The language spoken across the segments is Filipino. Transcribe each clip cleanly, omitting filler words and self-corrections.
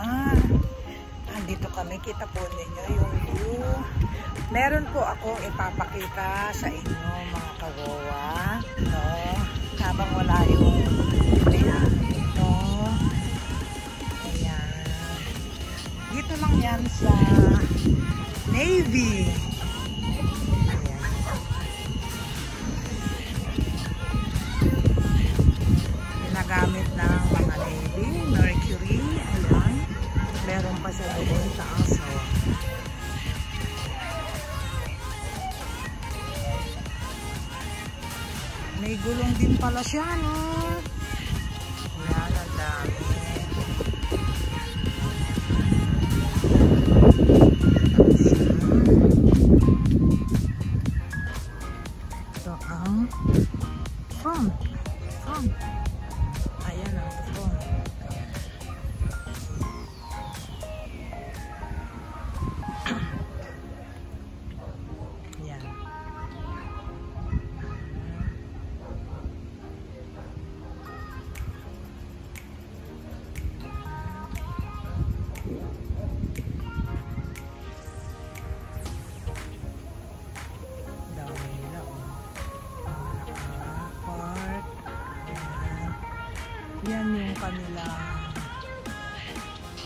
Ayan. Andito kami. Kita po ninyo yung view. Meron po akong ipapakita sa inyo mga kawawa. No? Habang wala yung ayan. No? Ayan. Dito lang yan sa Navy. Gamit ng mga Navy, Mercury, ayan. Meron pa siya doon taas. So, may gulong din pala siya, no? Ayan, ang dami. Ito ang front. Ayan ang front. Ayan. Dami nila, park. Yan yung kanila.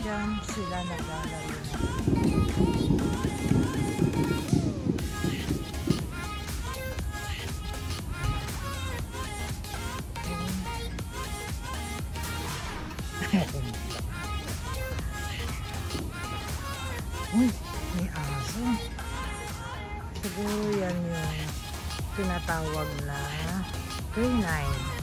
Yan sila naglalaro. Uy, may aso. Siguro yan yung tinatawag na canine.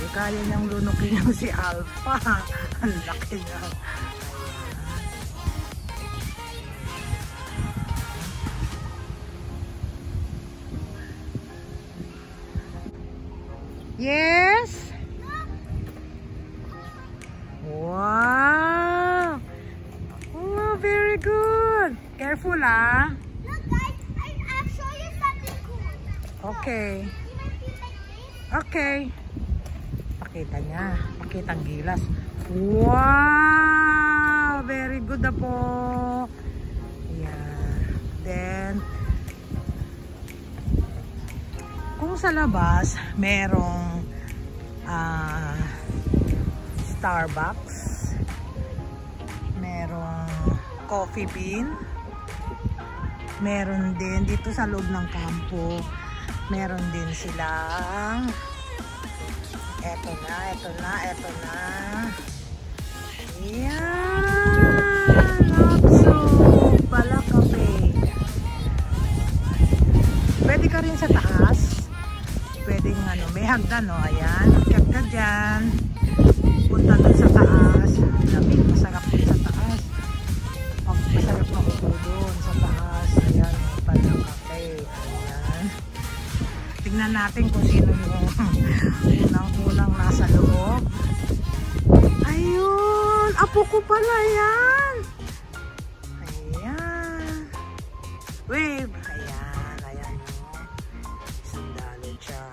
Kaya niyang lunukin yung si Alpha. Ang laki niya. Yes? Wow! Oh, very good. Careful, ah. Look, guys, I'll show you something cool. Okay. Okay. Pakita niya. Pakita ang gilas. Wow! Very good na po. Yeah. Then, kung sa labas, merong Starbucks. Merong coffee bean. Meron din dito sa loob ng kampo. Meron din silang eto na. Ayan! Lotso! Pala kape. Pwede ka rin sa taas. Pwede nga, no? May hagdan, no? Ayan. Akyat ka dyan. Punta dun sa taas. Lamig. Masarap dun sa taas. Masarap na upo dun sa taas. Ayan. Pala kape. Ayan. Tingnan natin kung sino yung unang nasa loob. Ayun! Apo ko pala yan! Ayan! Wave! Ayan. Sandali siya.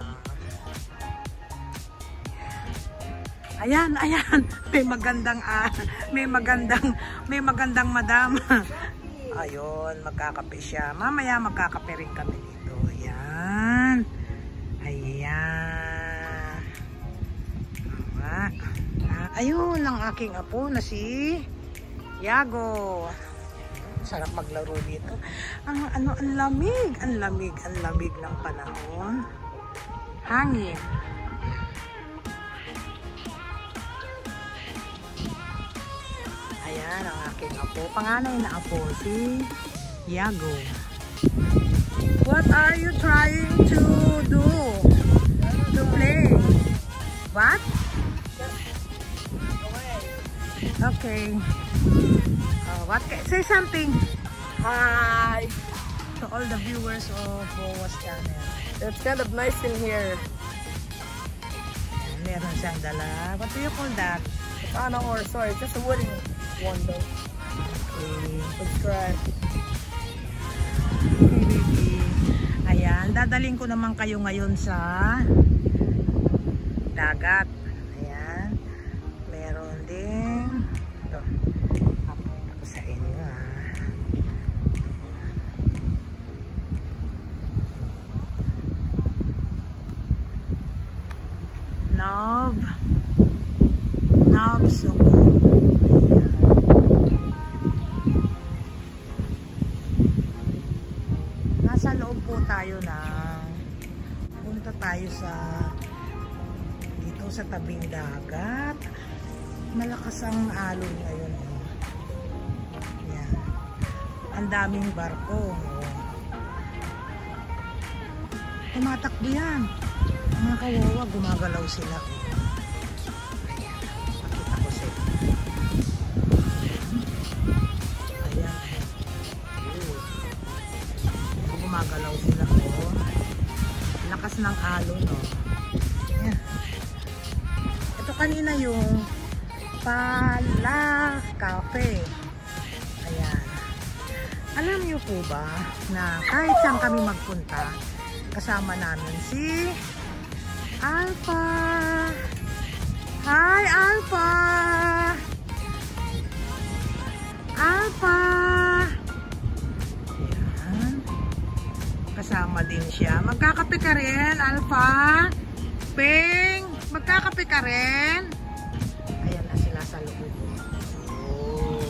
Ayan! May magandang madam. Ayun, magkakape siya. Mamaya magkakape rin kami dito. Ayan. Ayun ang aking apo na si Yago. Sarap maglaro dito. Ang lamig ng panahon. Hangin. Ayan ang aking apo. Panganay na apo si Yago. What are you trying to do? To play? What? Okay. What? Say something. Hi. To all the viewers of Bowa's channel. It's kind of nice in here. Meron siyang dala. What do you call that? It's on our sorry, it's just a wooden one though. Okay. Subscribe. Okay, baby. Ayan, dadaling ko naman kayo ngayon sa dagat. Ayan. Nobs. Nasa loob po tayo punta tayo dito sa tabing dagat. Malakas ang alon ngayon. Yan. Ang daming barko. Tumatakbo yan. Ang mga kawawa, gumagalaw sila. Pakita ko sila. Ayan. Gumagalaw sila. Lakas ng alon. Ayan. Ito kanina yung Pala Cafe. Ayan. Alam niyo po ba na kahit saan kami magpunta, kasama namin si Alpha. Hi, Alpha! Alpha! Ayan. Kasama din siya. Magkakape ka rin, Alpha? Ping! Magkakape ka rin? Ayan na sila sa loob. Oh.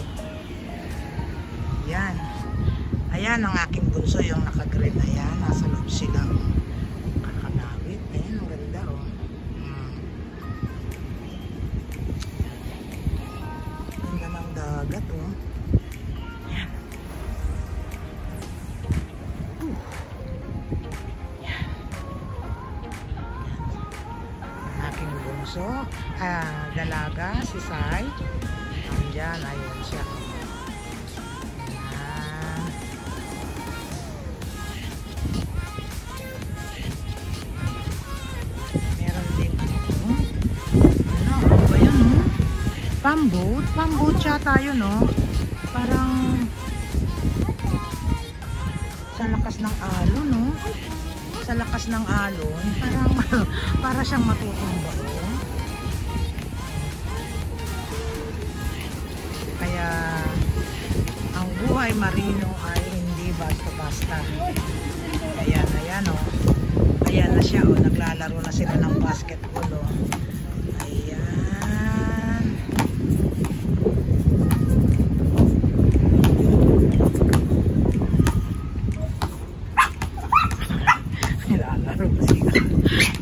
Ayan. Ayan ang aking bunso, yung naka-green na yan. Nasa loob sila. Kakanawit. Ayan, ang ganda oh. Ganda ng dagat oh. Ayan. Ayan. Ang aking bunso. Dalaga, si Sai. Andyan, ayun siya. Pamboat siya tayo, no? Parang sa lakas ng alon, no? Sa lakas ng alon, parang para siyang matutumba, no? Kaya ang buhay marino ay hindi basta-basta. Ayan, oh. Ayan na siya, oh. Naglalaro na sila ng basketball, oh.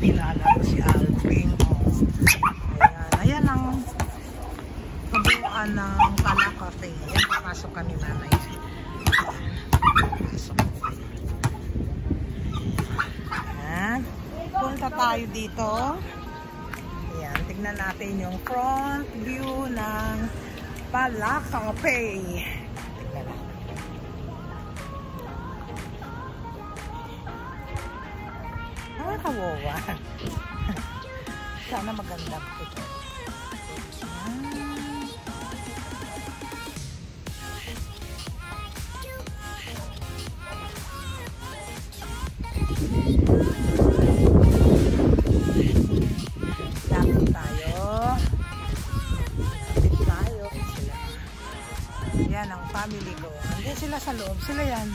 Nilalaro si Alping. Ayan ang kabuuan ng Pala Cafe. Ayan, papasok kami nanay. Papasok. Ayan. Punta tayo dito. Ayan, tignan natin yung front view ng Pala Cafe. Tignan natin. Kawawa. Sana maganda ito. Lapit tayo. Sila. Yan ang family ko. Hindi sila sa loob. Sila yan.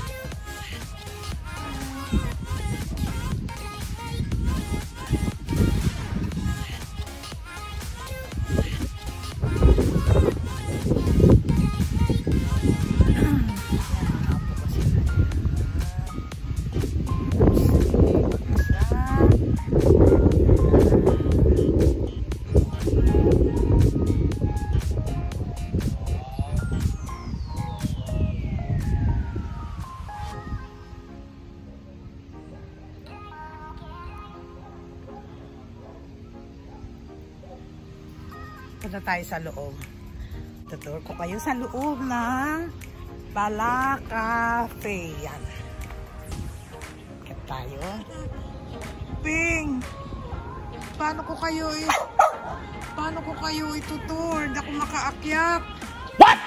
Punta tayo sa loob. Tutur ko kayo sa loob ng Pala Cafe. Yan. Kaya tayo. Ping! Paano ko kayo itutur? Hindi ako makaakyat. What?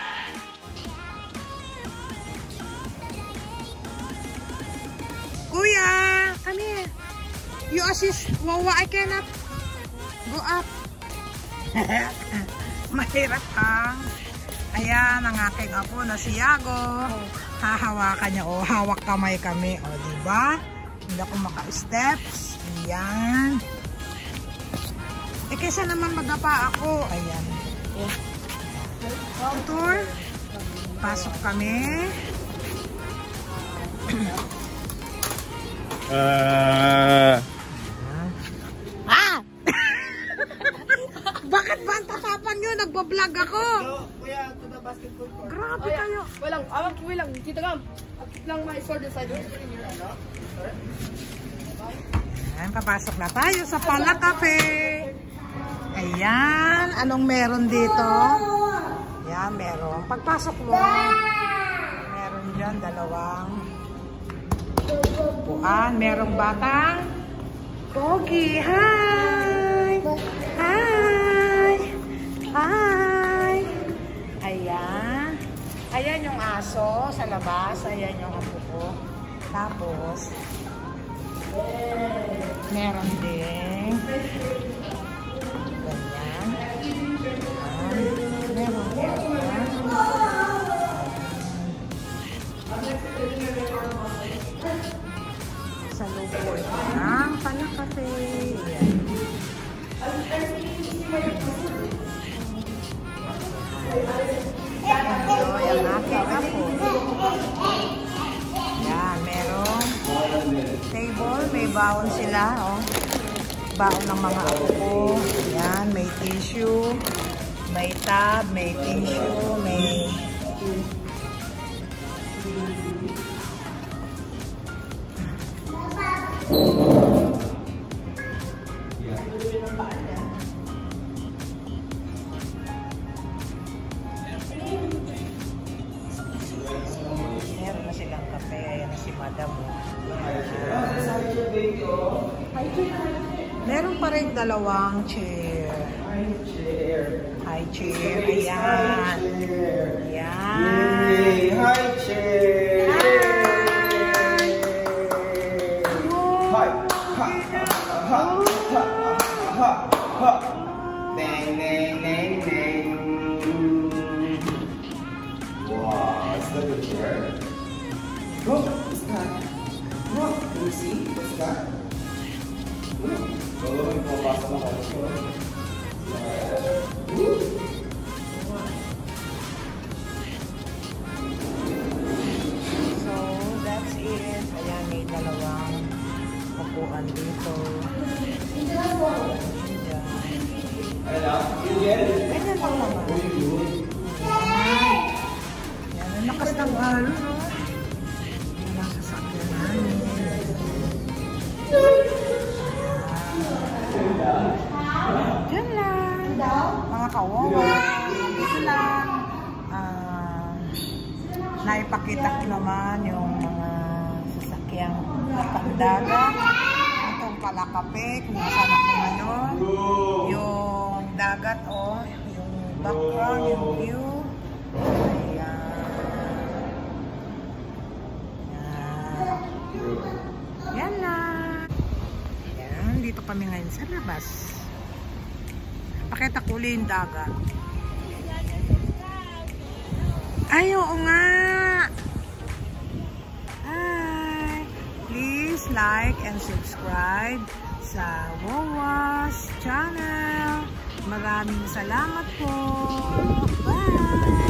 Kuya! Come here. You assist. Wawa, I cannot go up. Mahirap kang. Ayan ang aking apo na si Yago. Hahawakan niya. O, hawak kamay kami. O, diba? Hindi ako maka-steps. Ayan. Eh, kesa naman madapa ako. Ayan. Tour. Pasok kami. Bakit ba ang tatapan nyo? Nagbablog ako. Kuya, to the basketball court. Grabe kayo. Wait lang. Tita Gam. I'll keep lang my sword inside here. Ayan, papasok na tayo sa Pala Cafe. Ayan, anong meron dito? Ayan, meron. Pagpasok mo, meron dyan dalawang upuan. Merong batang Pogi. Hi! Hi! Hi! Ayan. Ayan yung aso sa labas. Ayan yung apo ko. Tapos, meron din ganyan. Meron aircon. Sa loob po ito ng Pala Cafe. Ayan. Enjoy ang aking apo. Yan, merong table, may baon sila, oh. Baon ng mga apo ko. Yan, may tissue, may tab, may tissue, may meron na silang kape. Ayan na si Madam. Meron pa rin dalawang chair. High chair. Ayan. Ayan. High chair. Hi. Ha. Dang, dang, dang, dang. Wow, is that a chair? Look, what's that? Look, can you see? What's that? Look. So, that's it. Ayan, may dalawang upuan dito. Ganyan lang naman. Yan, ang lakas ng halo, no? Yan ang sasakyan namin. Diyan lang. Mga kawawa. Dito lang. Naipakita ko naman yung mga sasakyang pandagat. Itong Pala Cafe, kung nasaan ako ngayon. Yung dagat, oh. Yung background, yung view. Ayan. Yan lang. Ayan, dito kami ngayon sa labas. Pakita ko ulit yung dagat. Ay, oo nga. Hi. Please like and subscribe sa Wowas channel. Maraming salamat po. Bye.